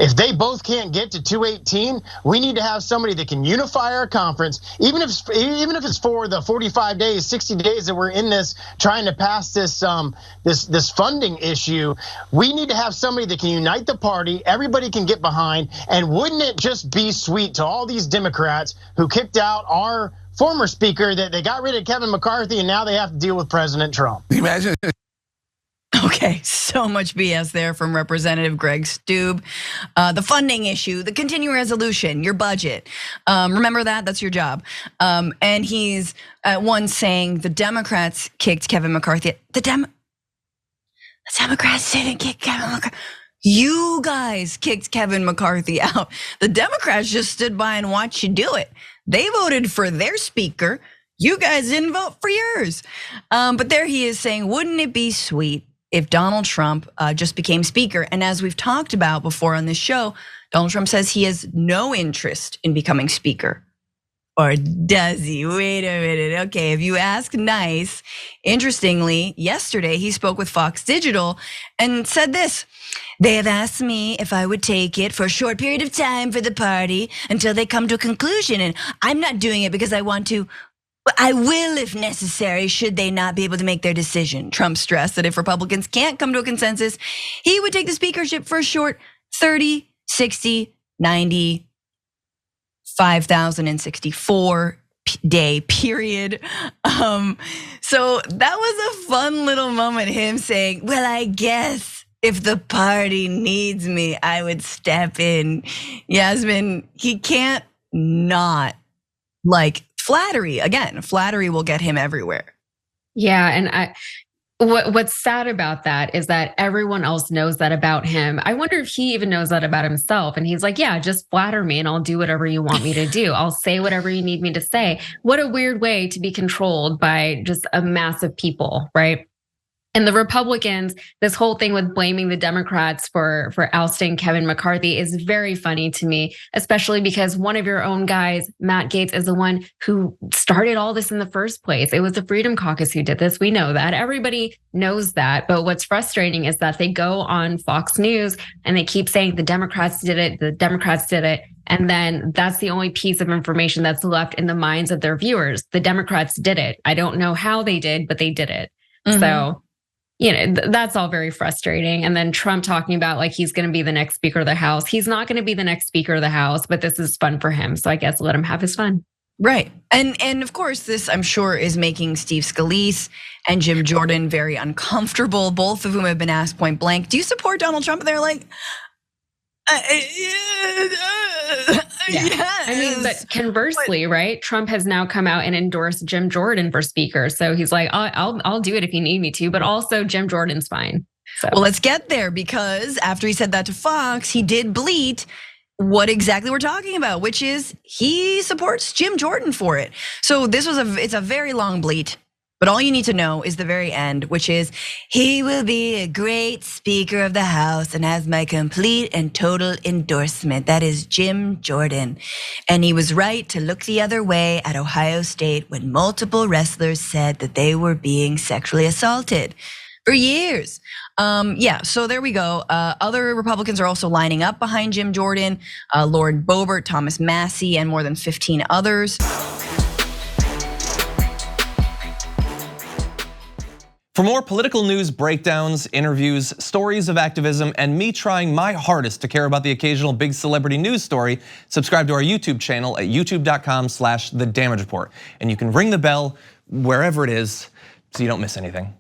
If they both can't get to 218, we need to have somebody that can unify our conference, even if it's for the 45 days, 60 days that we're in this, trying to pass this this funding issue. We need to have somebody that can unite the party, everybody can get behind, and wouldn't it just be sweet to all these Democrats who kicked out our former speaker, that they got rid of Kevin McCarthy and now they have to deal with President Trump? Imagine. Okay, so much BS there from Representative Greg Stube. The funding issue, the continuing resolution, your budget. Remember that, that's your job. And he's at once saying the Democrats kicked Kevin McCarthy. The Democrats didn't kick Kevin McCarthy. You guys kicked Kevin McCarthy out. The Democrats just stood by and watched you do it. They voted for their speaker. You guys didn't vote for yours. But there he is saying, wouldn't it be sweet if Donald Trump just became speaker? And as we've talked about before on this show, Donald Trump says he has no interest in becoming speaker. Or does he? Wait a minute. Okay, if you ask nice. Interestingly, yesterday he spoke with Fox Digital and said this: they have asked me if I would take it for a short period of time for the party until they come to a conclusion. And I'm not doing it because I want to. I will if necessary, should they not be able to make their decision. Trump stressed that if Republicans can't come to a consensus, he would take the speakership for a short 30, 60, 90, 5,064 day period. So that was a fun little moment, him saying, well, I guess if the party needs me, I would step in. Yasmin, he can't not like flattery. Again, flattery will get him everywhere. Yeah, and what's sad about that is that everyone else knows that about him. I wonder if he even knows that about himself. And he's like, yeah, just flatter me and I'll do whatever you want me to do. I'll say whatever you need me to say. What a weird way to be controlled by just a mass of people, right? And the Republicans, this whole thing with blaming the Democrats for ousting Kevin McCarthy is very funny to me, especially because one of your own guys, Matt Gaetz, is the one who started all this in the first place. It was the Freedom Caucus who did this. We know that. Everybody knows that. But what's frustrating is that they go on Fox News and they keep saying the Democrats did it, the Democrats did it. And then that's the only piece of information that's left in the minds of their viewers. The Democrats did it. I don't know how they did, but they did it. Mm-hmm. So, you know, that's all very frustrating. And then Trump talking about like he's going to be the next Speaker of the House. He's not going to be the next Speaker of the House, but this is fun for him. So I guess let him have his fun. Right. And of course, this I'm sure is making Steve Scalise and Jim Jordan very uncomfortable, both of whom have been asked point blank, do you support Donald Trump? And they're like, yeah. yes. I mean, but conversely, right? Trump has now come out and endorsed Jim Jordan for speaker. So he's like, I'll do it if you need me to, but also Jim Jordan's fine. So. Well, let's get there, because after he said that to Fox, he did bleat what exactly we're talking about, which is he supports Jim Jordan for it. So this was it's a very long bleat. But all you need to know is the very end, which is, he will be a great Speaker of the House and has my complete and total endorsement. That is Jim Jordan. And he was right to look the other way at Ohio State when multiple wrestlers said that they were being sexually assaulted for years. Yeah, so there we go. Other Republicans are also lining up behind Jim Jordan, Lord Boebert, Thomas Massie, and more than 15 others. For more political news breakdowns, interviews, stories of activism, and me trying my hardest to care about the occasional big celebrity news story, subscribe to our YouTube channel at youtube.com/The Damage Report. And you can ring the bell wherever it is so you don't miss anything.